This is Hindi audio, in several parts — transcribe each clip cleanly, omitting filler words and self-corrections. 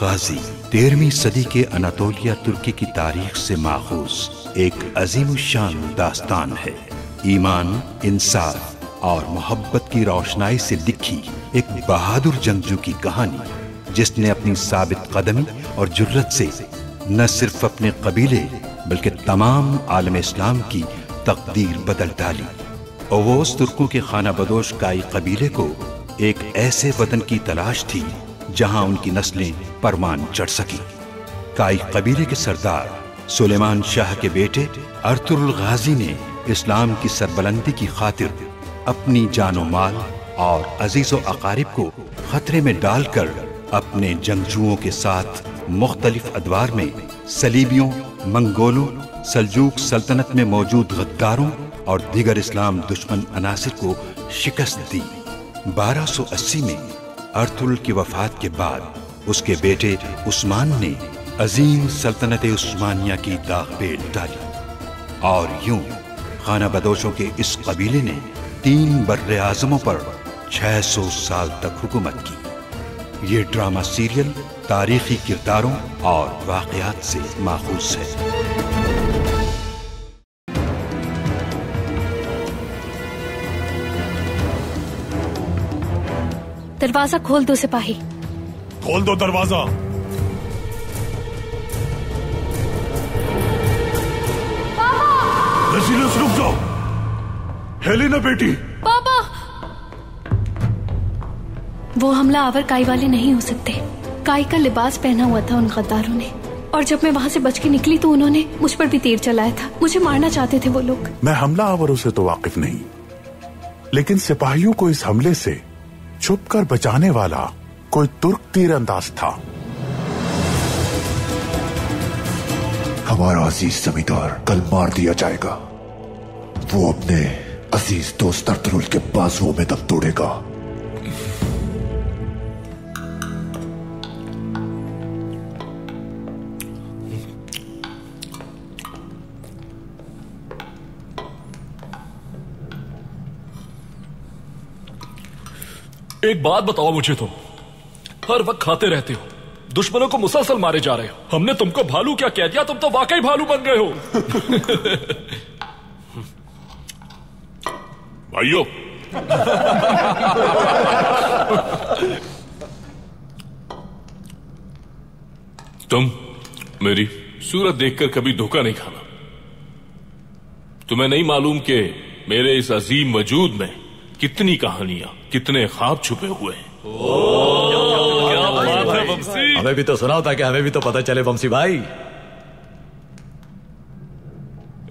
गाजी 13वीं सदी के अनातोलिया तुर्की की तारीख से माखूज एक अजीमुशान दास्तान है। ईमान, इंसाफ और मोहब्बत की रोशनाई से लिखी एक बहादुर जंगजू की कहानी, जिसने अपनी साबित कदमी और जुर्रत से न सिर्फ अपने कबीले बल्कि तमाम आलम इस्लाम की तकदीर बदल डाली। ओवोस तुर्कों के खाना बदोश काई कबीले को एक ऐसे वतन की तलाश थी जहां उनकी नस्लें परमान चढ़ सकी। काई कबीले के सरदार सुलेमान शाह के बेटे अर्तुगरुल गाजी ने इस्लाम की सरबलंदी की खातिर अपनी जानो माल और अजीजो अकारिब को खतरे में डालकर अपने जंगजुओं के साथ मुख्तलिफ अदवार में सलीबियों, मंगोलों, सल्जूक सल्तनत में मौजूद गद्दारों और दीगर इस्लाम दुश्मन अनासिर को शिकस्त दी। 1280 में अर्तुगरुल की वफात के बाद उसके बेटे उस्मान ने अजीम सल्तनत उस्मानिया की दाग पेल डाली और यूं खाना बदोशों के इस कबीले ने 3 बर्रे आज़मों पर 600 साल तक हुकूमत की। ये ड्रामा सीरियल तारीखी किरदारों और वाक़यात से माखूज है। दरवाजा खोल दो सिपाही। खोल दो दरवाजा। रेसिलियस, रुक जाओ। हेलेना बेटी। पापा, वो हमला आवर काई वाले नहीं हो सकते। काई का लिबास पहना हुआ था उन गद्दारों ने, और जब मैं वहाँ से बच के निकली तो उन्होंने मुझ पर भी तीर चलाया था। मुझे मारना चाहते थे वो लोग। मैं हमला आवरों से तो वाकिफ नहीं, लेकिन सिपाहियों को इस हमले से छुपकर बचाने वाला कोई तुर्क तीरंदाज था। हमारा अजीज जमींदार कल मार दिया जाएगा। वो अपने अजीज दोस्त अर्तुगरुल के बाजुओं में दम तोड़ेगा। एक बात बताओ मुझे, तुम हर वक्त खाते रहते हो, दुश्मनों को मुसलसल मारे जा रहे हो। हमने तुमको भालू क्या कह दिया? तुम तो वाकई भालू बन गए हो। भाइयों, तुम मेरी सूरत देखकर कभी धोखा नहीं खाना। तुम्हें नहीं मालूम कि मेरे इस अजीम वजूद में कितनी कहानियां, कितने ख्वाब छुपे हुए हैं। क्या बात है वंशी। हमें भी तो सुनाओ ताकि हमें भी तो पता चले वंशी भाई।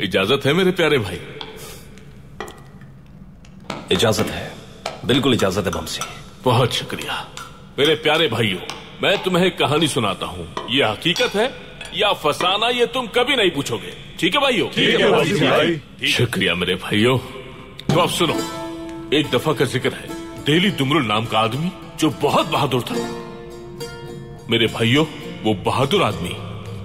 इजाजत है मेरे प्यारे भाई? इजाजत है, बिल्कुल इजाजत है वंशी। बहुत शुक्रिया मेरे प्यारे भाइयों। मैं तुम्हें एक कहानी सुनाता हूँ। ये हकीकत है या फसाना, ये तुम कभी नहीं पूछोगे। ठीक है भाइयों? ठीक है भाई। शुक्रिया मेरे भाइयों। तो अब सुनो, एक दफा का जिक्र है। देली दुमरुल नाम का आदमी जो बहुत बहादुर था। मेरे भाइयों, वो बहादुर आदमी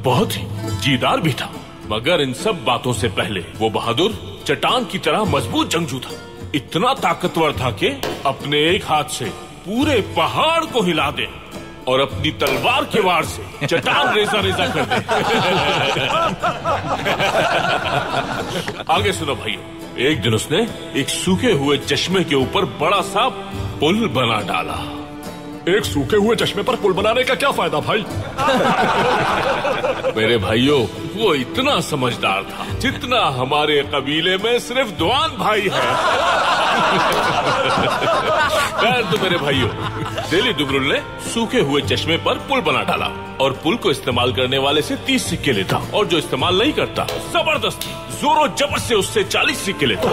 बहुत ही जीदार भी था, मगर इन सब बातों से पहले वो बहादुर चट्टान की तरह मजबूत जंगजू था। इतना ताकतवर था कि अपने एक हाथ से पूरे पहाड़ को हिला दे और अपनी तलवार के वार से चट्टान रेजा रेजा कर दे। आगे सुनो भाइयों। एक दिन उसने एक सूखे हुए चश्मे के ऊपर बड़ा सा पुल बना डाला। एक सूखे हुए चश्मे पर पुल बनाने का क्या फायदा भाई? मेरे भाइयों, वो इतना समझदार था जितना हमारे कबीले में सिर्फ दुआन भाई है। खैर तो मेरे भाइयों, देली दुमरुल ने सूखे हुए चश्मे पर पुल बना डाला और पुल को इस्तेमाल करने वाले से 30 सिक्के लेता, और जो इस्तेमाल नहीं करता जबरदस्ती जोरों जबर से उससे 40 सिक्के लेता।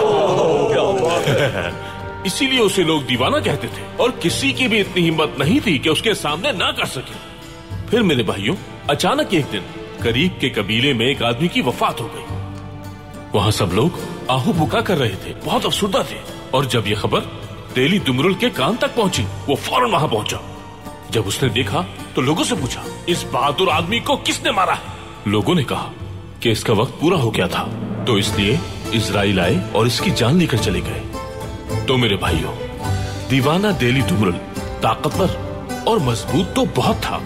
इसीलिए उसे लोग दीवाना कहते थे, और किसी की भी इतनी हिम्मत नहीं थी कि उसके सामने ना कर सके। फिर मेरे भाइयों, अचानक एक दिन करीब के कबीले में एक आदमी की वफात हो गई। वहाँ सब लोग आहू बुका कर रहे थे, बहुत अफसुर्दा थे। और जब ये खबर देली दुमरुल के कान तक पहुंची, वो फौरन वहां पहुंचा। जब उसने देखा तो लोगों से पूछा, इस बहादुर आदमी को किसने मारा है? लोगों ने कहा कि इसका वक्त पूरा हो गया था, तो इसलिए इजराइल आए और इसकी जान लेकर चले गए। तो मेरे भाइयों, दीवाना देली दुमरुल ताकतवर और मजबूत तो बहुत था,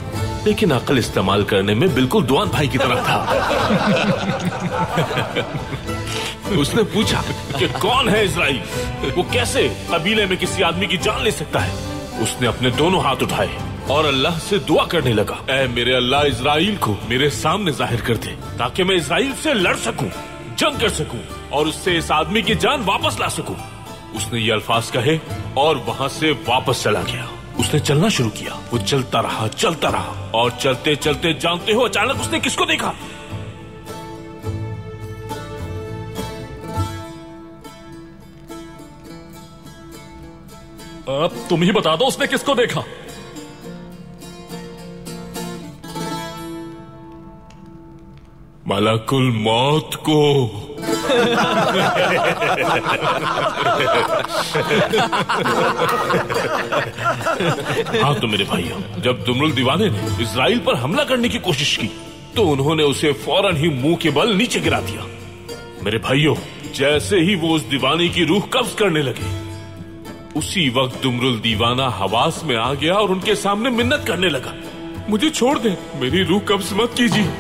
लेकिन अकल इस्तेमाल करने में बिल्कुल दुआन भाई की तरह था। उसने पूछा कि कौन है इजराइल, वो कैसे कबीले में किसी आदमी की जान ले सकता है। उसने अपने दोनों हाथ उठाए और अल्लाह से दुआ करने लगा, ऐ मेरे अल्लाह, इजराइल को मेरे सामने जाहिर कर दे ताकि मैं इजराइल से लड़ सकूं, जंग कर सकूं और उससे इस आदमी की जान वापस ला सकूं। उसने ये अल्फाज कहे और वहां से वापस चला गया। उसने चलना शुरू किया। वो चलता रहा और चलते चलते जानते हो अचानक उसने किसको देखा? अब तुम ही बता दो उसने किसको देखा। मलकुल मौत को। हाँ तो मेरे भाइयों, जब दुमरुल दीवाने ने इजराइल पर हमला करने की कोशिश की तो उन्होंने उसे फौरन ही मुंह के बल नीचे गिरा दिया। मेरे भाइयों, जैसे ही वो उस दीवाने की रूह कब्ज करने लगे, उसी वक्त दुमरुल दीवाना हवास में आ गया और उनके सामने मिन्नत करने लगा, मुझे छोड़ दे, मेरी रूह कब्ज मत कीजिए।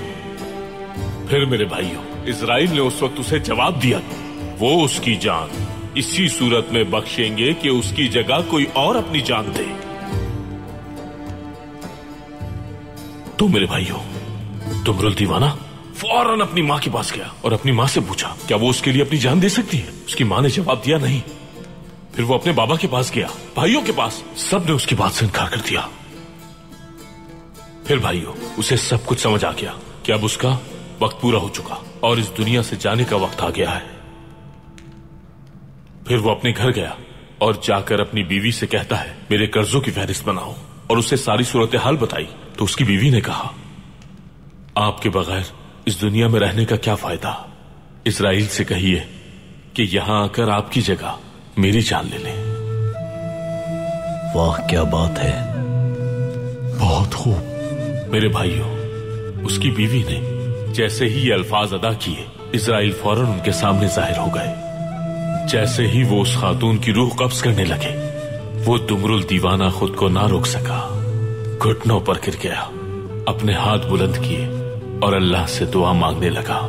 फिर मेरे भाइयों, इजराइल ने उस वक्त उसे जवाब दिया, वो उसकी जान इसी सूरत में बख्शेंगे कि उसकी जगह कोई और अपनी जान दे। तो मेरे भाइयों, दुमरुल दीवाना फौरन अपनी माँ के पास गया और अपनी माँ से पूछा क्या वो उसके लिए अपनी जान दे सकती है। उसकी माँ ने जवाब दिया नहीं। फिर वो अपने बाबा के पास गया, भाइयों के पास, सबने उसकी बात से इनकार कर दिया। फिर भाइयों, उसे सब कुछ समझ आ गया कि अब उसका वक्त पूरा हो चुका और इस दुनिया से जाने का वक्त आ गया है। फिर वो अपने घर गया और जाकर अपनी बीवी से कहता है, मेरे कर्जों की फहरिस्त बनाओ, और उसे सारी सूरत हाल बताई। तो उसकी बीवी ने कहा, आपके बगैर इस दुनिया में रहने का क्या फायदा, इजराइल से कहिए कि यहां आकर आपकी जगह मेरी जान ले ले। वाह क्या बात है, बहुत खूब। मेरे भाइयों, उसकी बीवी ने जैसे ही ये अल्फाज अदा किए, इजराइल फौरन उनके सामने जाहिर हो गए। जैसे ही वो उस खातून की रूह कब्ज करने लगे, वो दुमरुल दीवाना खुद को ना रोक सका, घुटनों पर गिर गया, अपने हाथ बुलंद किए और अल्लाह से दुआ मांगने लगा,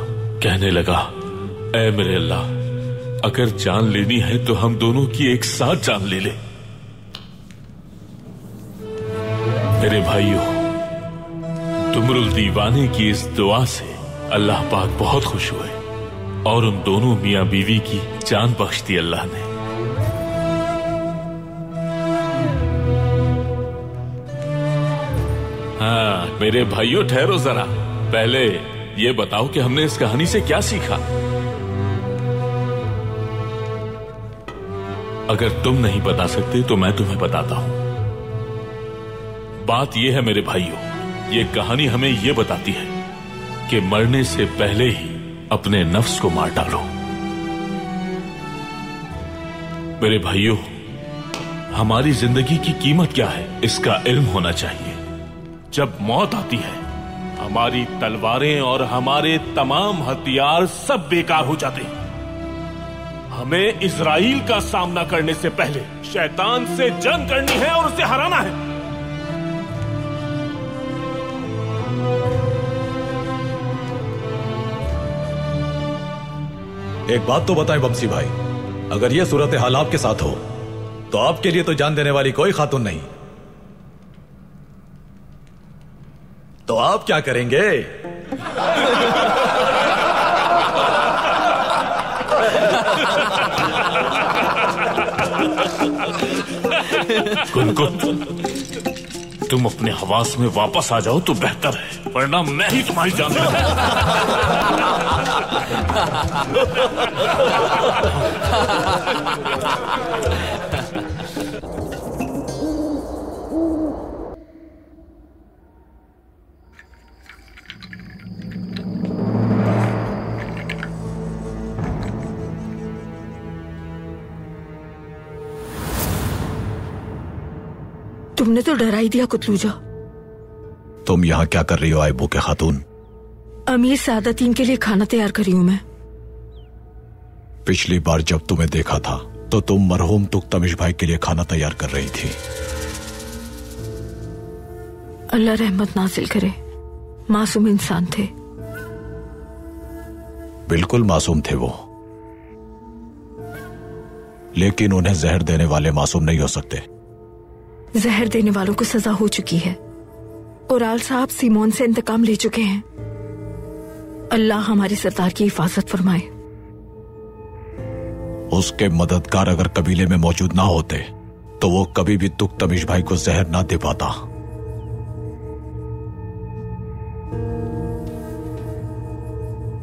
कहने लगा, ऐ मेरे अल्लाह, अगर जान लेनी है तो हम दोनों की एक साथ जान ले ले। मेरे भाइयों, दुमरुल दीवाने की इस दुआ से अल्लाह पाक बहुत खुश हुए और उन दोनों मियां बीवी की जान बख्श दी अल्लाह ने। हाँ मेरे भाइयों, ठहरो जरा, पहले ये बताओ कि हमने इस कहानी से क्या सीखा। अगर तुम नहीं बता सकते तो मैं तुम्हें बताता हूं। बात यह है मेरे भाइयों, ये कहानी हमें यह बताती है कि मरने से पहले ही अपने नफ्स को मार डालो। मेरे भाइयों, हमारी जिंदगी की कीमत क्या है इसका इल्म होना चाहिए। जब मौत आती है, हमारी तलवारें और हमारे तमाम हथियार सब बेकार हो जाते हैं। हमें इजराइल का सामना करने से पहले शैतान से जंग करनी है और उसे हराना है। एक बात तो बताएं बमसी भाई, अगर यह सूरत हाल आपके साथ हो तो आपके लिए तो जान देने वाली कोई खातून नहीं, तो आप क्या करेंगे? गुनगुन, तुम अपने हवास में वापस आ जाओ तो बेहतर है, वरना मैं ही तुम्हारी जान लूंगा। तुमने तो डरा ही दिया कुतलूजा। तुम यहाँ क्या कर रही हो आयबू के खातून? अमीर सादतीन के लिए खाना तैयार करी हूं मैं। पिछली बार जब तुम्हें देखा था तो तुम मरहूम तुख्तमिश भाई के लिए खाना तैयार कर रही थी। अल्लाह रहमत नाजिल करे। मासूम इंसान थे। बिल्कुल मासूम थे वो, लेकिन उन्हें जहर देने वाले मासूम नहीं हो सकते। जहर देने वालों को सजा हो चुकी है और आल साहब सीमोन से इंतकाम ले चुके हैं। अल्लाह हमारी सरदार की हिफाजत फरमाए। उसके मददगार अगर कबीले में मौजूद ना होते तो वो कभी भी तुख्तमिश भाई को जहर ना दे पाता।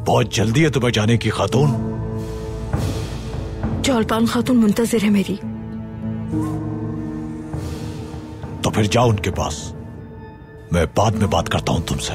बहुत जल्दी है तुम्हें जाने की खातून। जौलपान खातून मुंतजिर है मेरी। तो फिर जाओ उनके पास, मैं बाद में बात करता हूं तुमसे।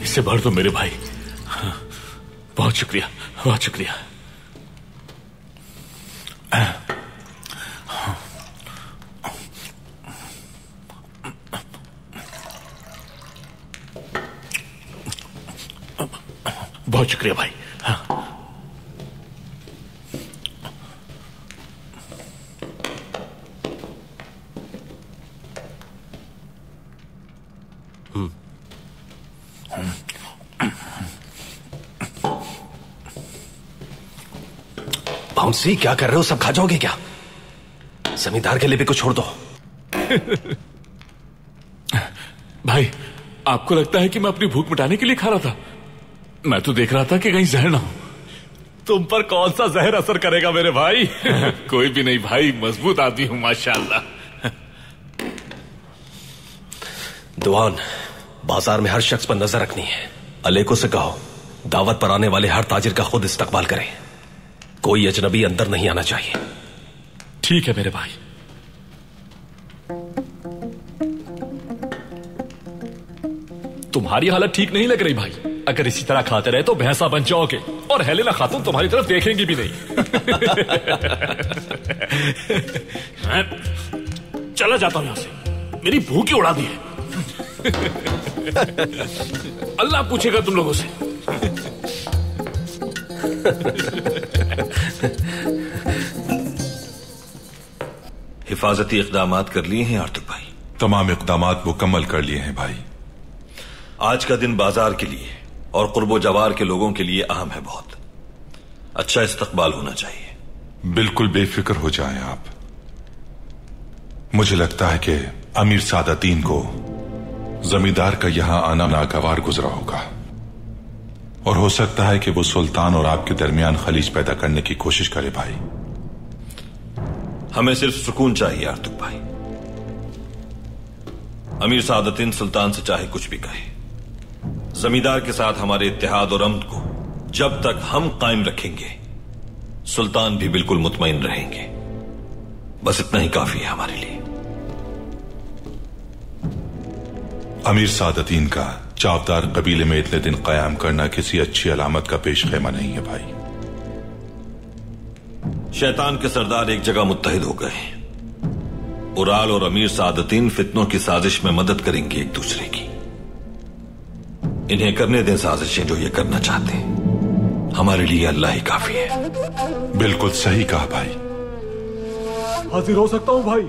इससे भर दो मेरे भाई। बहुत शुक्रिया, बहुत शुक्रिया। बहुत शुक्रिया भाई। हाँ। बाउंसी, क्या कर रहे हो? सब खा जाओगे क्या? जमींदार के लिए भी कुछ छोड़ दो। भाई, आपको लगता है कि मैं अपनी भूख मिटाने के लिए खा रहा था? मैं तो देख रहा था कि कहीं जहर ना हो। तुम पर कौन सा जहर असर करेगा मेरे भाई? कोई भी नहीं भाई, मजबूत आदमी हूं माशाअल्लाह। दुआन, बाजार में हर शख्स पर नजर रखनी है। अलेको से कहो दावत पर आने वाले हर ताजिर का खुद इस्तकबाल करे। कोई अजनबी अंदर नहीं आना चाहिए। ठीक है मेरे भाई। तुम्हारी हालत ठीक नहीं लग रही भाई। अगर इसी तरह खाते रहे तो भैंसा बन जाओगे और हेलेना खातून तुम्हारी तरफ देखेंगी भी नहीं। मैं चला जाता हूं यहां से, मेरी भूख ही उड़ा दी है। अल्लाह पूछेगा तुम लोगों से। हिफाजती इक़दामात कर लिए हैं आर्तुक भाई? तमाम इक़दामात मुकम्मल कर लिए हैं भाई। आज का दिन बाजार के लिए और कुर्बो जवार के लोगों के लिए अहम है बहुत। अच्छा इस्तकबाल होना चाहिए। बिल्कुल बेफिक्र हो जाएं आप। मुझे लगता है कि अमीर सादतीन को जमींदार का यहां आना नागवार गुजरा होगा और हो सकता है कि वो सुल्तान और आपके दरमियान खलीज पैदा करने की कोशिश करे भाई। हमें सिर्फ सुकून चाहिए आर्तुक भाई। अमीर सादतीन सुल्तान से चाहे कुछ भी कहे, जमींदार के साथ हमारे इत्तेहाद और अमन को जब तक हम कायम रखेंगे, सुल्तान भी बिल्कुल मुतमईन रहेंगे। बस इतना ही काफी है हमारे लिए। अमीर सादतीन का चावदार कबीले में इतने दिन कयाम करना किसी अच्छी अलामत का पेश खेमा नहीं है भाई। शैतान के सरदार एक जगह मुत्तहिद हो गए। उराल और अमीर सादतीन फितनों की साजिश में मदद करेंगे एक दूसरे की। इन्हें करने दें साजिशें जो ये करना चाहते हैं। हमारे लिए अल्लाह ही काफी है। बिल्कुल सही कहा भाई। हाजिर हो सकता हूं भाई?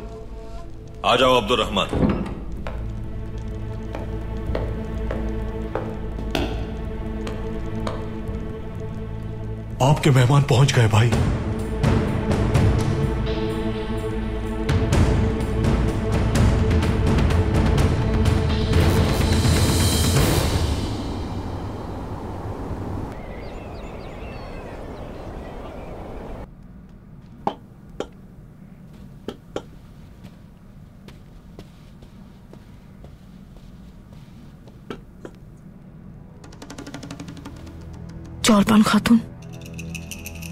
आ जाओ अब्दुर्रहमान। आपके मेहमान पहुंच गए भाई। जौलपान खातून,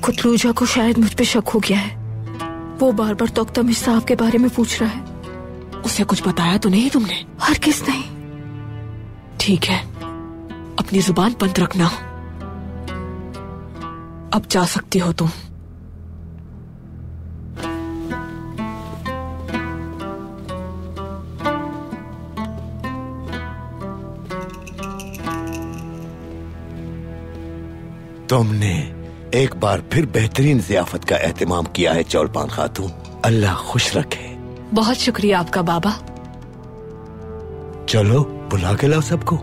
कुतलूजा को शायद मुझ पे शक हो गया है। वो बार बार तख्तमिश साहब के बारे में पूछ रहा है। उसे कुछ बताया तो नहीं तुमने? हरगिज़ नहीं। ठीक है, अपनी जुबान बंद रखना। अब जा सकती हो तुम। तुमने एक बार फिर बेहतरीन ज़ियाफत का एहतमाम किया है चौलपान खातून। अल्लाह खुश रखे। बहुत शुक्रिया आपका बाबा। चलो बुला के लाओ सबको।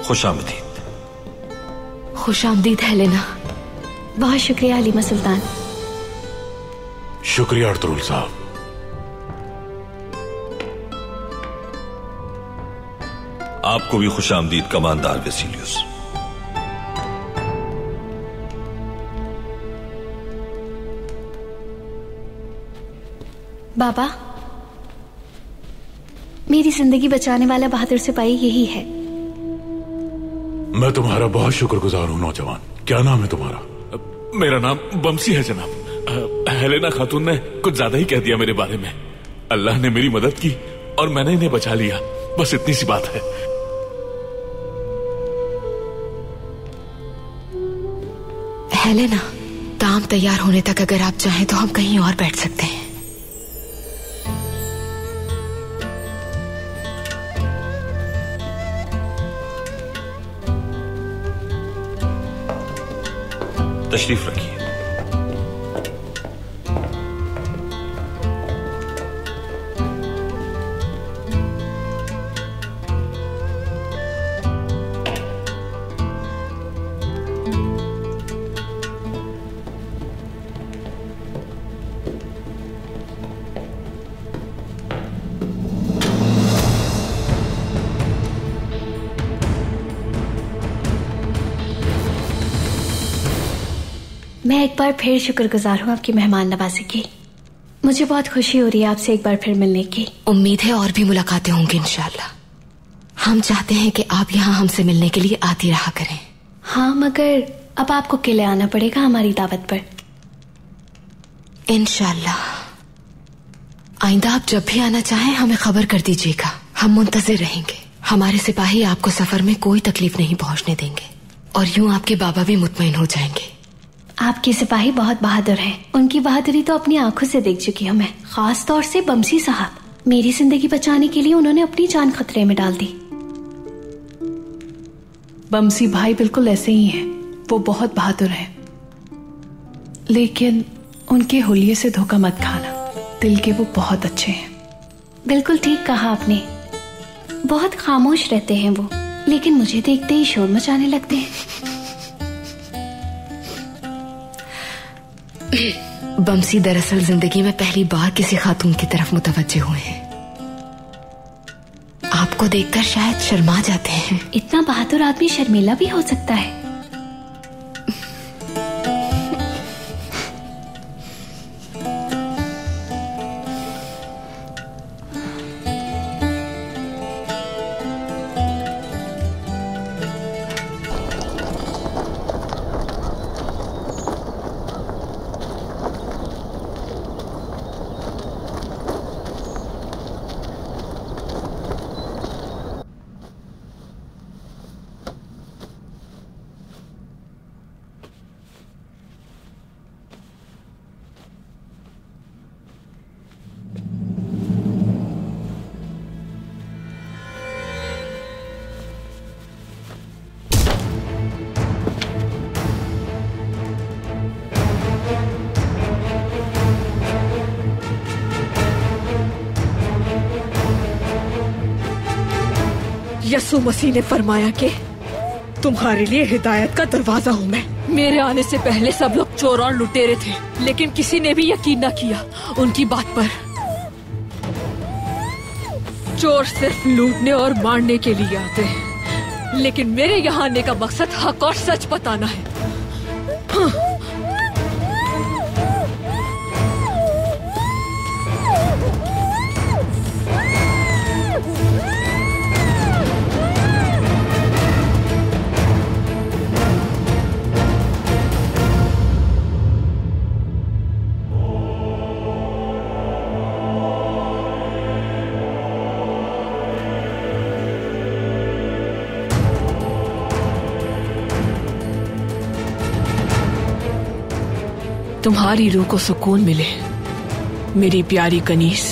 खुशामदीद। खुशामदीद हेलेना। बहुत शुक्रिया हलीमा सुल्तान। शुक्रिया अर्तुगरुल साहब। आपको भी खुशामदीद कमांडर वेसिलियस। बाबा, मेरी जिंदगी बचाने वाला बहादुर सिपाही यही है। मैं तुम्हारा बहुत शुक्रगुजार हूँ नौजवान। क्या नाम है तुम्हारा? मेरा नाम बमसी है जनाब। हेलेना खातून ने कुछ ज्यादा ही कह दिया मेरे बारे में। अल्लाह ने मेरी मदद की और मैंने इन्हें बचा लिया, बस इतनी सी बात है। हेलेना, ताम तैयार होने तक अगर आप चाहें तो हम कहीं और बैठ सकते हैं। तशरीफ रखिए। मैं एक बार फिर शुक्रगुजार हूँ आपकी मेहमान नवाजी की। मुझे बहुत खुशी हो रही है आपसे एक बार फिर मिलने की। उम्मीद है और भी मुलाकातें होंगी इंशाल्लाह। हम चाहते हैं कि आप यहाँ हमसे मिलने के लिए आती रहा करें। हाँ, मगर अब आपको किले आना पड़ेगा हमारी दावत पर। इंशाल्लाह। आइंदा आप जब भी आना चाहें हमें खबर कर दीजिएगा, हम मुंतजिर रहेंगे। हमारे सिपाही आपको सफर में कोई तकलीफ नहीं पहुंचने देंगे और यूं आपके बाबा भी मुतमईन हो जाएंगे। आपके सिपाही बहुत बहादुर हैं। उनकी बहादुरी तो अपनी आंखों से देख चुकी हूँ मैं। खास तौर से बमसी साहब। मेरी जिंदगी बचाने के लिए उन्होंने अपनी जान खतरे में डाल दी। बमसी भाई बिल्कुल ऐसे ही हैं। वो बहुत बहादुर हैं, लेकिन उनके हुलिये से धोखा मत खाना। दिल के वो बहुत अच्छे हैं। बिल्कुल ठीक कहा आपने। बहुत खामोश रहते हैं वो, लेकिन मुझे देखते ही शोर मचाने लगते हैं। बमसी दरअसल जिंदगी में पहली बार किसी खातून की तरफ मुतवज्जे हुए हैं। आपको देखकर शायद शर्मा जाते हैं। इतना बहादुर आदमी शर्मीला भी हो सकता है। यसु मसीह ने फरमाया कि तुम्हारे लिए हिदायत का दरवाजा हूँ मैं। मेरे आने से पहले सब लोग चोर और लुटेरे थे, लेकिन किसी ने भी यकीन न किया उनकी बात पर। चोर सिर्फ लूटने और मारने के लिए आते हैं, लेकिन मेरे यहाँ आने का मकसद हक और सच बताना है। तुम्हारी रूह को सुकून मिले मेरी प्यारी कनीस।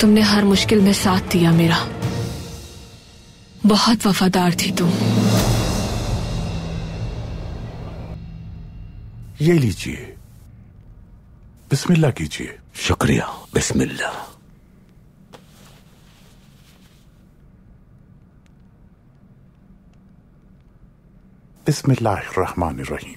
तुमने हर मुश्किल में साथ दिया मेरा, बहुत वफादार थी तुम। ये लीजिए, बिस्मिल्लाह कीजिए। शुक्रिया, बिस्मिल्लाह। बिस्मिल्लाहिर्रहमानिर्रहीम।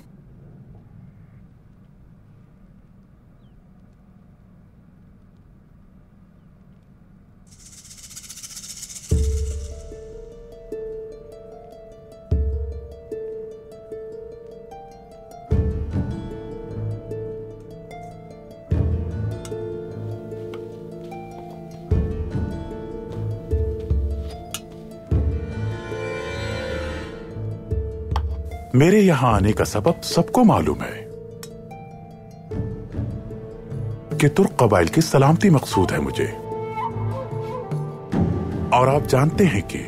मेरे यहां आने का सबब सबको मालूम है कि तुर्क कबाइल की सलामती मकसूद है मुझे, और आप जानते हैं कि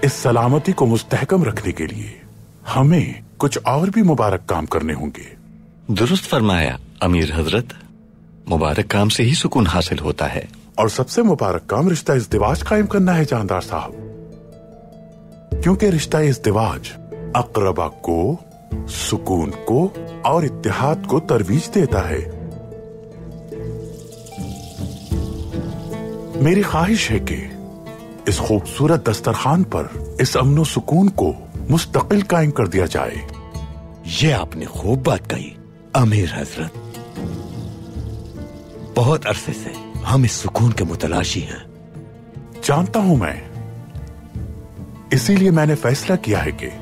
इस सलामती को मुस्तहकम रखने के लिए हमें कुछ और भी मुबारक काम करने होंगे। दुरुस्त फरमाया अमीर हजरत, मुबारक काम से ही सुकून हासिल होता है। और सबसे मुबारक काम रिश्ता इज़्दिवाज कायम करना है जानदार साहब, क्योंकि रिश्ता इज़्दिवाज अक़रबा को, सुकून को और इत्तेहाद को तरवीज देता है। मेरी ख्वाहिश है कि इस खूबसूरत दस्तरखान पर इस अमनो सुकून को मुस्तकिल कायम कर दिया जाए। ये आपने खूब बात कही अमीर हजरत। बहुत अरसे से हम इस सुकून के मुतलाशी हैं। जानता हूं मैं, इसीलिए मैंने फैसला किया है कि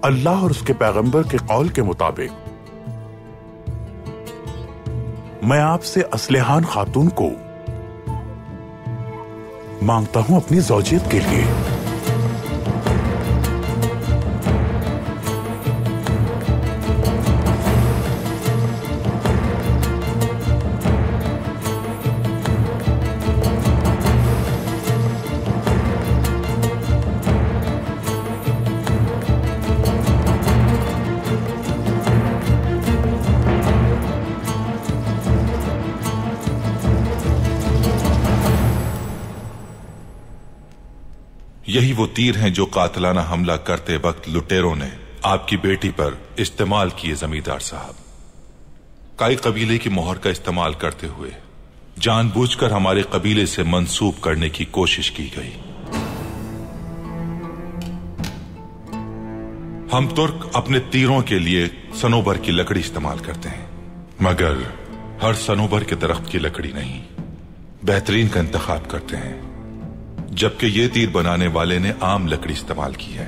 अल्लाह और उसके पैगंबर के कौल के मुताबिक मैं आपसे असलेहान खातून को मांगता हूं अपनी ज़ौजियत के लिए। यही वो तीर हैं जो कातलाना हमला करते वक्त लुटेरों ने आपकी बेटी पर इस्तेमाल किए जमींदार साहब। काई कबीले की मोहर का इस्तेमाल करते हुए जानबूझकर हमारे कबीले से मंसूब करने की कोशिश की गई। हम तुर्क अपने तीरों के लिए सनोबर की लकड़ी इस्तेमाल करते हैं, मगर हर सनोबर के दरख्त की लकड़ी नहीं, बेहतरीन का इंतखाब करते हैं, जबकि ये तीर बनाने वाले ने आम लकड़ी इस्तेमाल की है।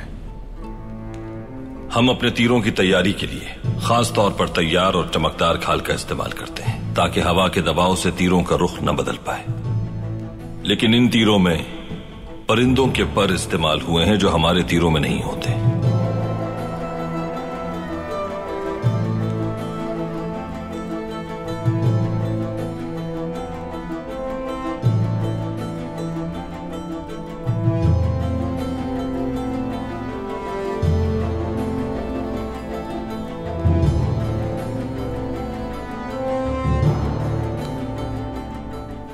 हम अपने तीरों की तैयारी के लिए खास तौर पर तैयार और चमकदार खाल का इस्तेमाल करते हैं, ताकि हवा के दबाव से तीरों का रुख न बदल पाए। लेकिन इन तीरों में परिंदों के पर इस्तेमाल हुए हैं जो हमारे तीरों में नहीं होते।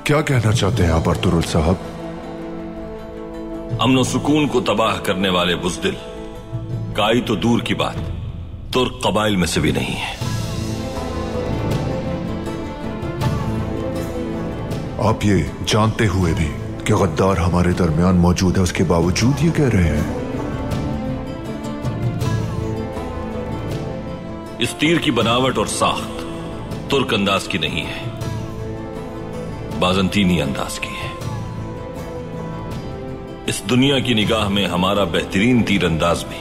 क्या कहना चाहते हैं आप अर्तुगरुल साहब? अमन सुकून को तबाह करने वाले बुज़दिल काई तो दूर की बात, तुर्क कबाइल में से भी नहीं है। आप ये जानते हुए भी कि गद्दार हमारे दरमियान मौजूद है, उसके बावजूद ये कह रहे हैं? इस तीर की बनावट और साख्त तुर्क अंदाज की नहीं है, बाज़ंतीनी अंदाज की है। इस दुनिया की निगाह में हमारा बेहतरीन तीर अंदाज भी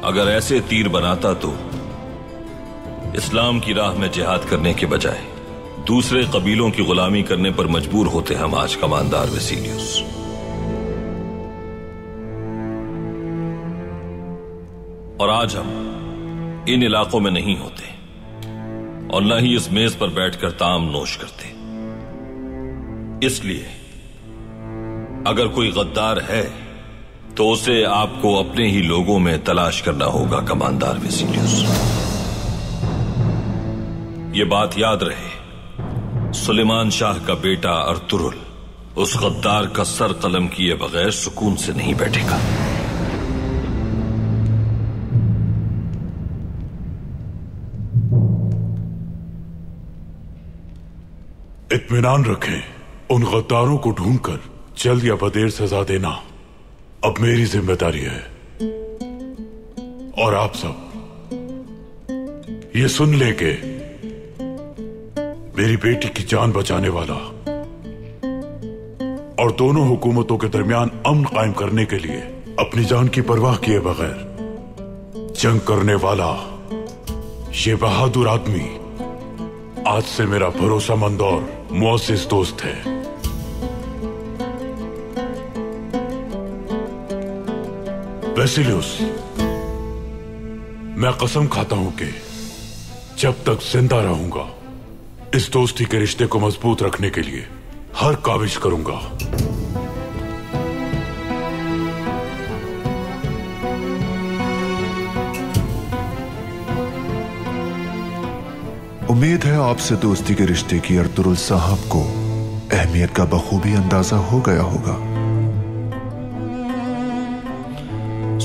अगर ऐसे तीर बनाता तो इस्लाम की राह में जिहाद करने के बजाय दूसरे कबीलों की गुलामी करने पर मजबूर होते हम आज कमांडर वेसिलियस। और आज हम इन इलाकों में नहीं होते और न ही इस मेज पर बैठकर ताम नोश करते। इसलिए अगर कोई गद्दार है तो उसे आपको अपने ही लोगों में तलाश करना होगा कमांडर वेसिलियस। ये बात याद रहे, सुलेमान शाह का बेटा अर्तुरुल उस गद्दार का सर कलम किए बगैर सुकून से नहीं बैठेगा। इत्मीनान रखें, उन गद्दारों को ढूंढकर जल्द या बदेर सजा देना अब मेरी जिम्मेदारी है। और आप सब ये सुन लें कि मेरी बेटी की जान बचाने वाला और दोनों हुकूमतों के दरमियान अमन कायम करने के लिए अपनी जान की परवाह किए बगैर जंग करने वाला ये बहादुर आदमी आज से मेरा भरोसामंद और मुअज़्ज़िज़ दोस्त है। वेसिलियस, मैं कसम खाता हूं कि जब तक जिंदा रहूंगा इस दोस्ती के रिश्ते को मजबूत रखने के लिए हर काविश करूंगा। उम्मीद है आपसे दोस्ती के रिश्ते की अर्तुरुल साहब को अहमियत का बखूबी अंदाजा हो गया होगा।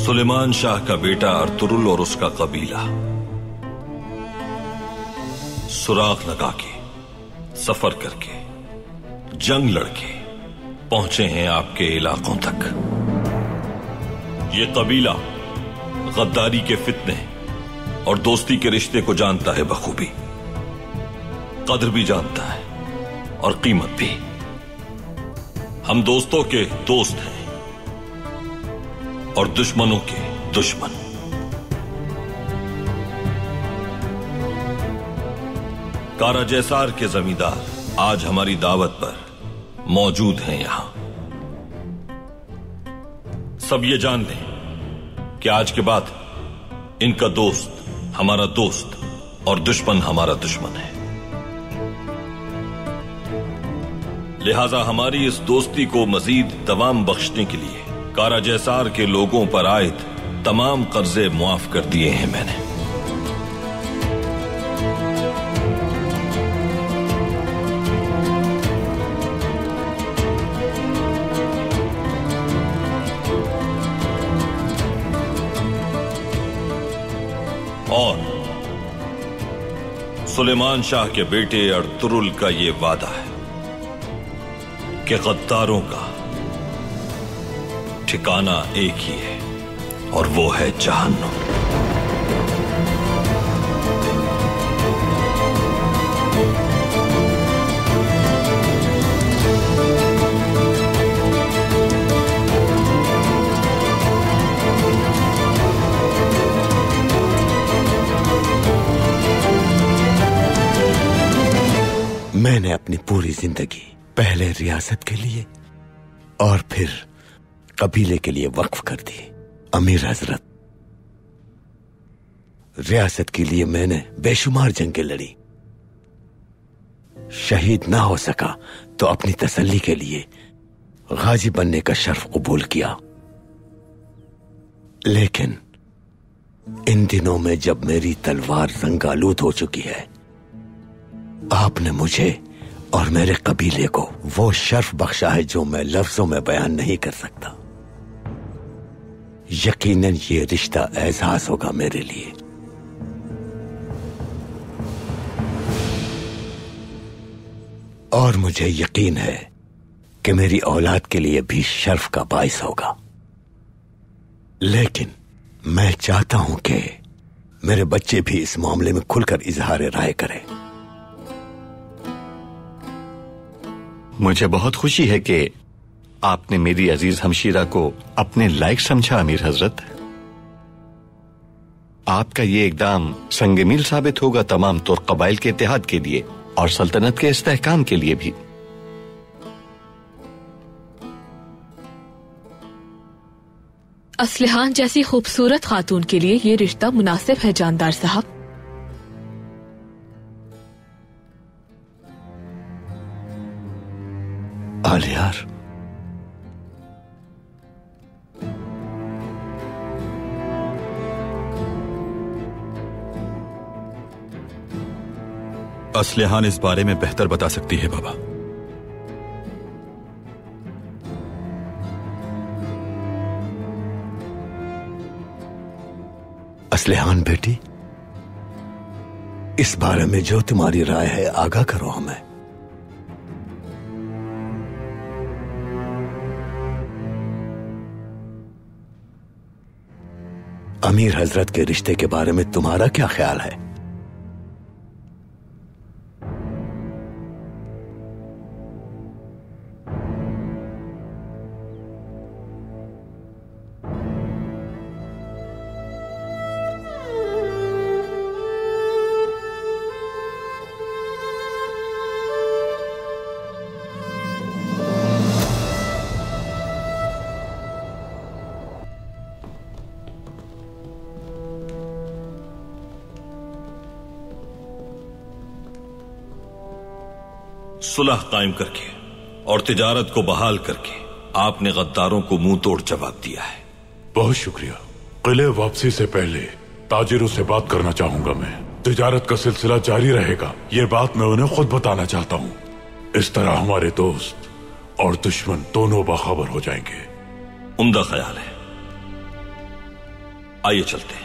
सुलेमान शाह का बेटा अर्तुरुल और उसका कबीला सुराग लगा के, सफर करके, जंग लड़के पहुंचे हैं आपके इलाकों तक। ये कबीला गद्दारी के फितने और दोस्ती के रिश्ते को जानता है बखूबी, कदर भी जानता है और कीमत भी। हम दोस्तों के दोस्त हैं और दुश्मनों के दुश्मन। काराजैसार के जमींदार आज हमारी दावत पर मौजूद हैं। यहां सब ये जान लें कि आज के बाद इनका दोस्त हमारा दोस्त और दुश्मन हमारा दुश्मन है। लिहाजा हमारी इस दोस्ती को मजीद दवाम बख्शने के लिए काराजैसार के लोगों पर आयद तमाम कर्जे मुआफ कर दिए हैं मैंने। और सुलेमान शाह के बेटे अर्तुरुल का ये वादा है कि गद्दारों का ठिकाना एक ही है और वो है जहन्नुम। मैंने अपनी पूरी जिंदगी पहले रियासत के लिए और फिर कबीले के लिए वक्फ कर दी। अमीर हजरत, रियासत के लिए मैंने बेशुमार जंगें लड़ी। शहीद ना हो सका तो अपनी तसल्ली के लिए गाजी बनने का शर्फ कबूल किया। लेकिन इन दिनों में जब मेरी तलवार रंगालूद हो चुकी है, आपने मुझे और मेरे कबीले को वो शर्फ बख्शा है जो मैं लफ्जों में बयान नहीं कर सकता। यकीनन ये रिश्ता एहसास होगा मेरे लिए। और मुझे यकीन है कि मेरी औलाद के लिए भी शर्फ का बाइस होगा। लेकिन मैं चाहता हूं कि मेरे बच्चे भी इस मामले में खुलकर इजहार राय करें। मुझे बहुत खुशी है कि आपने मेरी अजीज हमशीरा को अपने लायक समझा अमीर हजरत। आपका ये इकदाम संगमील साबित होगा तमाम तुर्क कबाइल के इत्तेहाद के लिए और सल्तनत के इस्तेहकाम के लिए भी। असलिहान जैसी खूबसूरत खातून के लिए ये रिश्ता मुनासिब है जानदार साहब। आलियार, असलिहान इस बारे में बेहतर बता सकती है बाबा। असलिहान बेटी, इस बारे में जो तुम्हारी राय है आगाह करो हमें। अमीर हजरत के रिश्ते के बारे में तुम्हारा क्या ख्याल है? सुलह कायम करके और तिजारत को बहाल करके आपने गद्दारों को मुंह तोड़ जवाब दिया है। बहुत शुक्रिया। किले वापसी से पहले ताजिरों से बात करना चाहूंगा मैं। तिजारत का सिलसिला जारी रहेगा, ये बात मैं उन्हें खुद बताना चाहता हूँ। इस तरह हमारे दोस्त और दुश्मन दोनों बाखबर हो जाएंगे। उम्दा ख्याल है, आइए चलते हैं।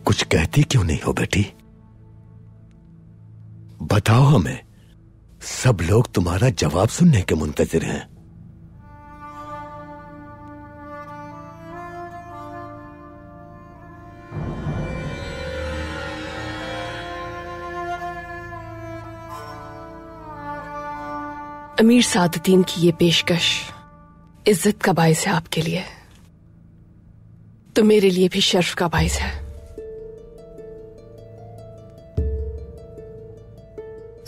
कुछ कहती क्यों नहीं हो बेटी? बताओ हमें, सब लोग तुम्हारा जवाब सुनने के मुंतजिर हैं। अमीर सादतीन की ये पेशकश इज्जत का बाइस है आपके लिए, तो मेरे लिए भी शर्फ का बाइस है।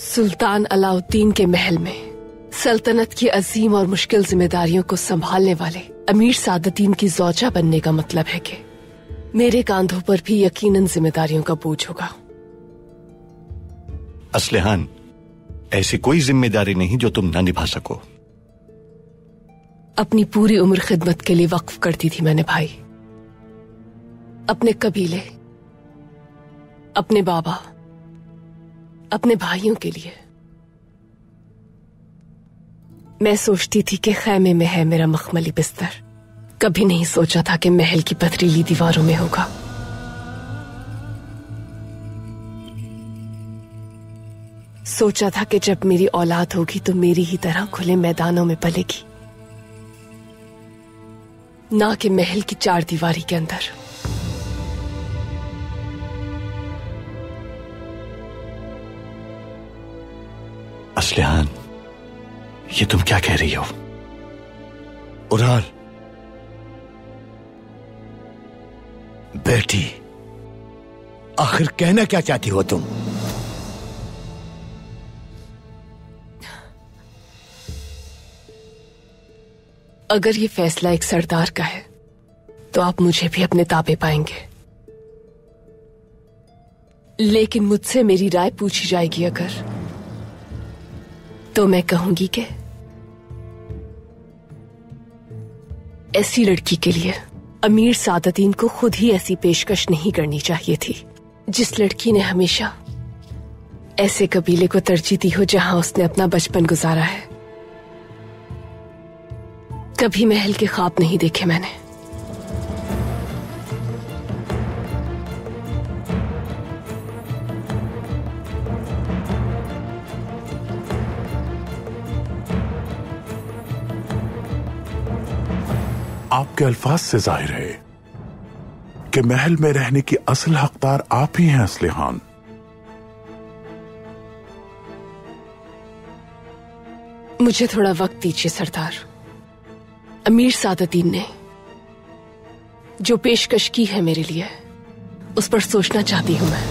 सुल्तान अलाउद्दीन के महल में सल्तनत की अजीम और मुश्किल जिम्मेदारियों को संभालने वाले अमीर सादतीन की ज़ौजा बनने का मतलब है कि मेरे कांधों पर भी यकीनन जिम्मेदारियों का बोझ होगा। असलिहान, ऐसी कोई जिम्मेदारी नहीं जो तुम ना निभा सको। अपनी पूरी उम्र खिदमत के लिए वक्फ करती थी मैंने भाई, अपने कबीले, अपने बाबा, अपने भाइयों के लिए। मैं सोचती थी कि खैमे में है मेरा मखमली बिस्तर, कभी नहीं सोचा था कि महल की पथरीली दीवारों में होगा। सोचा था कि जब मेरी औलाद होगी तो मेरी ही तरह खुले मैदानों में पलेगी, ना कि महल की चार दीवारी के अंदर। असलिहान, ये तुम क्या कह रही हो? उराल बेटी, आखिर कहना क्या चाहती हो तुम? अगर ये फैसला एक सरदार का है तो आप मुझे भी अपने ताबे पाएंगे, लेकिन मुझसे मेरी राय पूछी जाएगी अगर, तो मैं कहूंगी कि ऐसी लड़की के लिए अमीर सादतीन को खुद ही ऐसी पेशकश नहीं करनी चाहिए थी। जिस लड़की ने हमेशा ऐसे कबीले को तरजीह दी हो जहां उसने अपना बचपन गुजारा है। कभी महल के ख्वाब नहीं देखे मैंने। आपके अल्फाज से जाहिर है कि महल में रहने की असल हकदार आप ही हैं असलिहान। मुझे थोड़ा वक्त दीजिए सरदार। अमीर सादतीन ने जो पेशकश की है मेरे लिए, उस पर सोचना चाहती हूं मैं।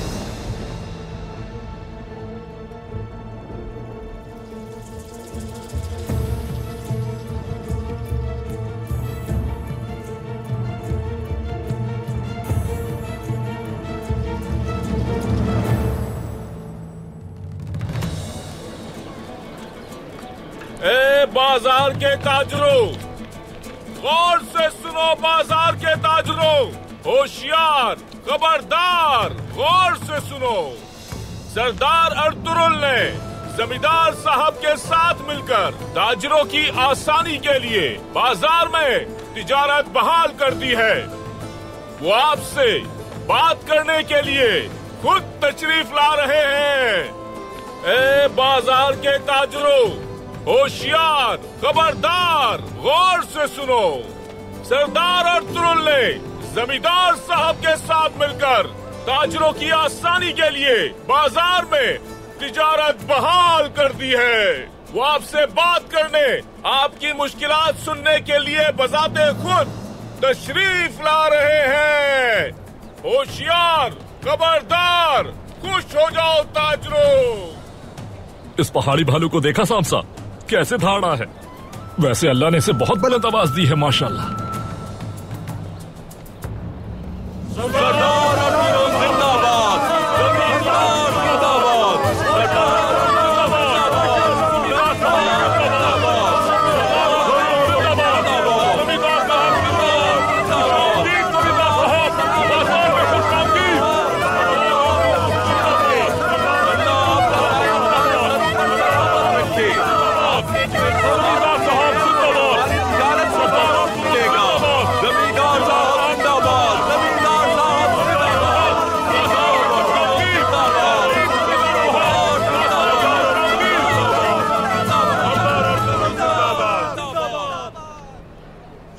बाजार के ताजरों, गौर से सुनो बाजार के ताजरों, होशियार, खबरदार, गौर से सुनो। सरदार अर्तुरुल ने जमींदार साहब के साथ मिलकर ताजरों की आसानी के लिए बाजार में तिजारत बहाल कर दी है। वो आपसे बात करने के लिए खुद तशरीफ ला रहे हैं। ए बाजार के ताजरों, होशियार, खबरदार, गौर से सुनो। सरदार अर्तुरुल ने जमींदार साहब के साथ मिलकर ताजरों की आसानी के लिए बाजार में तिजारत बहाल कर दी है। वो आपसे बात करने, आपकी मुश्किलात सुनने के लिए बजाते खुद तशरीफ ला रहे हैं। होशियार, खबरदार, खुश हो जाओ ताजरों। इस पहाड़ी भालू को देखा सामसा, कैसे धाड़ा है। वैसे अल्लाह ने इसे बहुत बुलंद आवाज दी है, माशाल्लाह।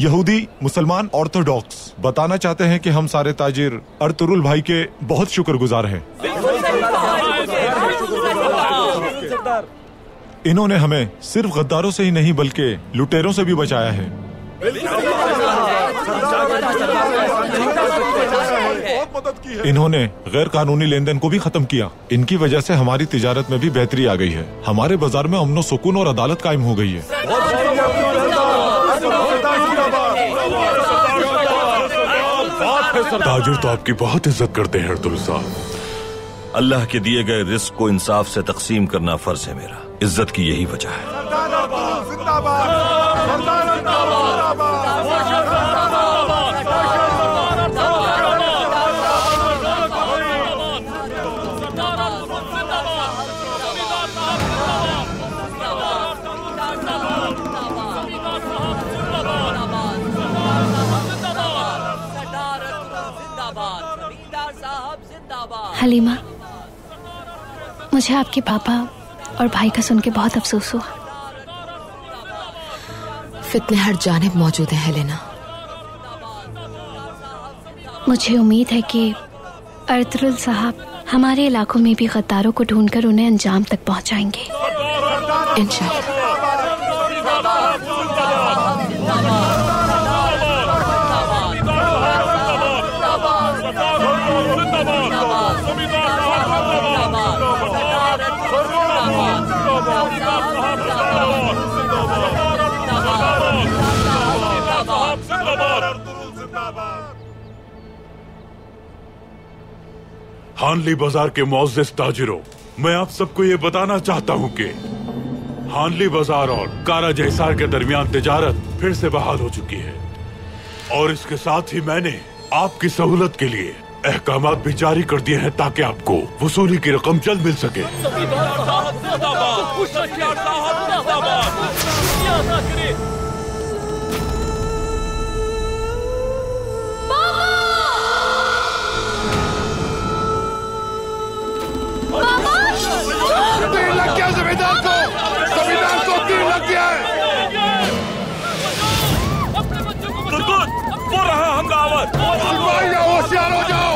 यहूदी मुसलमान ऑर्थोडॉक्स बताना चाहते हैं कि हम सारे ताजिर अर्तुरुल भाई के बहुत शुक्रगुजार हैं। इन्होंने हमें सिर्फ गद्दारों से ही नहीं बल्कि लुटेरों से भी बचाया है। इन्होंने गैर कानूनी लेन देन को भी खत्म किया। इनकी वजह से हमारी तिजारत में भी बेहतरी आ गई है। हमारे बाजार में अमन सुकून और अदालत कायम हो गई है। ताजिर तो आपकी बहुत इज्जत करते हैं अर्तुरुल साहब। अल्लाह के दिए गए रिस्क को इंसाफ से तकसीम करना फर्ज है मेरा। इज्जत की यही वजह है। हलीमा, मुझे आपके पापा और भाई का सुन के बहुत अफसोस हुआ। फितने हर जानिब मौजूद है हेलेना। मुझे उम्मीद है कि अर्तुरुल साहब हमारे इलाकों में भी गद्दारों को ढूंढकर उन्हें अंजाम तक पहुंचाएंगे, इंशाअल्लाह। हानली बाजार के मुअज़्ज़िज़ ताजिरों, मैं आप सबको ये बताना चाहता हूँ कि हानली बाजार और कारा जयसार के दरमियान तिजारत फिर से बहाल हो चुकी है। और इसके साथ ही मैंने आपकी सहूलत के लिए अहकामात भी जारी कर दिए हैं ताकि आपको वसूली की रकम जल्द मिल सके। तीर लग गया जमींदार को, जमींदार को तीर लग गया है। वो रहा हमलावर। होशियार हो जाओ।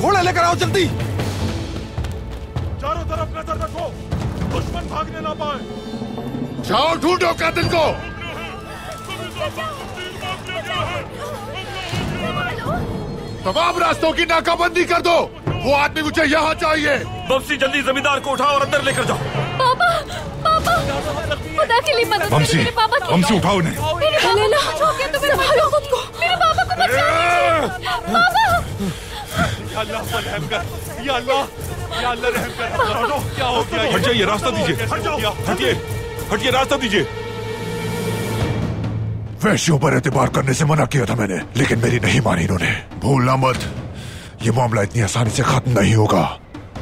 घोड़ा लेकर आओ जल्दी। चारों तरफ नजर रखो, दुश्मन भागने ना पाए। जाओ ढूंढो कातिल को। तमाम रास्तों की नाकाबंदी कर दो। वो आदमी मुझे यहाँ चाहिए। बमसी जल्दी जमींदार को उठाओ और अंदर लेकर जाओ। पापा, पापा, खुदा के लिए मदद करिए मेरे पापा की। बमसी उठाओ उन्हें। मेरे हेलेना, संभालो खुद को। मेरे पापा को बचाओ। पापा! या अल्लाह पर रहम कर, या अल्लाह रहम कर। क्या हो गया? हट जाइए, रास्ता दीजिए। हटिए, हटिए, रास्ता दीजिए। वैश्यों पर एतबार करने से मना किया था मैंने, लेकिन मेरी नहीं मानी इन्होंने। भूलना मत, ये मामला इतनी आसानी से खत्म नहीं होगा।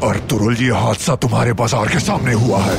और तुरुल, ये हादसा तुम्हारे बाजार के सामने हुआ है।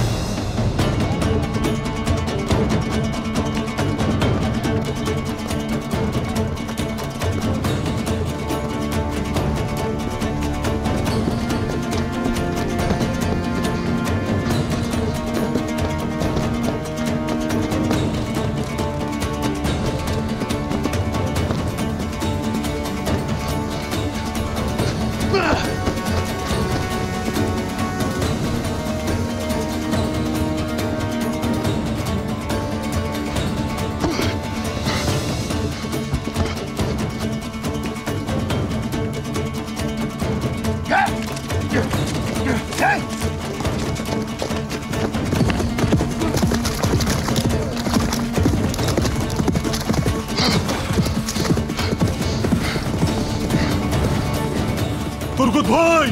तुर्गुत भाई,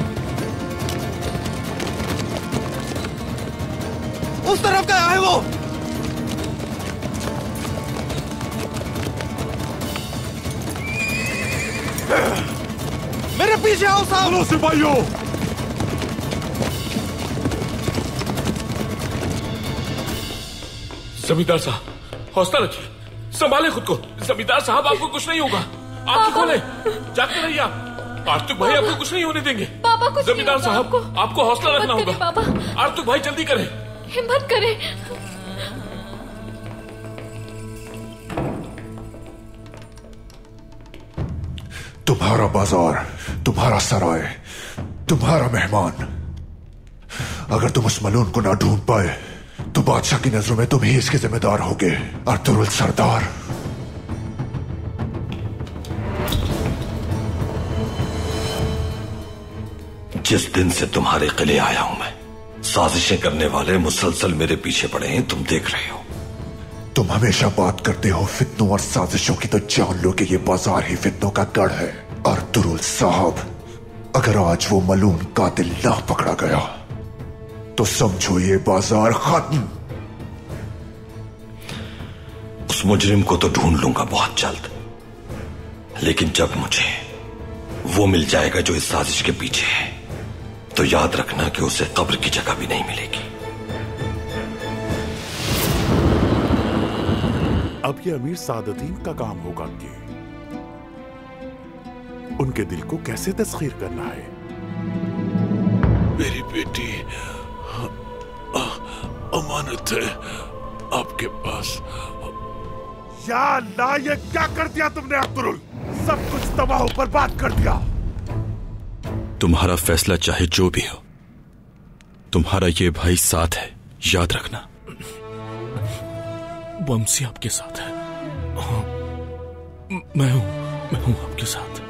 उस तरफ गया है वो। मेरे पीछे आओ साहब। चलो सिपाहियों। जमींदार साहब, हौसला रखिए, संभाले खुद को। जमींदार साहब, आपको कुछ नहीं होगा। आंखें खोले, जागते रहिए आप। आर्तुक भाई आपको कुछ नहीं होने देंगे। पापा कुछ जमींदार साहब, आपको हौसला रखना होगा। पापा, आर्तुक भाई जल्दी करें, हिम्मत करें। तुम्हारा बाजार, तुम्हारा सराय, तुम्हारा मेहमान। अगर तुम उस मलून को ना ढूंढ पाए तो बादशाह की नजरों में तुम ही इसके जिम्मेदार होगे। अर्तुरुल सरदार, जिस दिन से तुम्हारे किले आया हूं मैं, साजिशें करने वाले मुसलसल मेरे पीछे पड़े हैं। तुम देख रहे हो। तुम हमेशा बात करते हो फितनों और साजिशों की, तो जान लो कि ये बाजार ही फितनों का गढ़ है। अर्तुरुल साहब, अगर आज वो मलून कातिल ना पकड़ा गया तो समझो ये बाजार खत्म। उस मुजरिम को तो ढूंढ लूंगा बहुत जल्द, लेकिन जब मुझे वो मिल जाएगा जो इस साजिश के पीछे है, तो याद रखना कि उसे कब्र की जगह भी नहीं मिलेगी। अब ये अमीर सादतीन का काम होगा कि उनके दिल को कैसे तस्खीर करना है। मेरी बेटी अमानत है आपके पास। या अल्लाह, ये क्या कर दिया तुमने अर्तुरुल? सब कुछ तबाह बर्बाद कर दिया। तुम्हारा फैसला चाहे जो भी हो, तुम्हारा ये भाई साथ है, याद रखना। वंशी आपके साथ है। मैं हूं आपके साथ।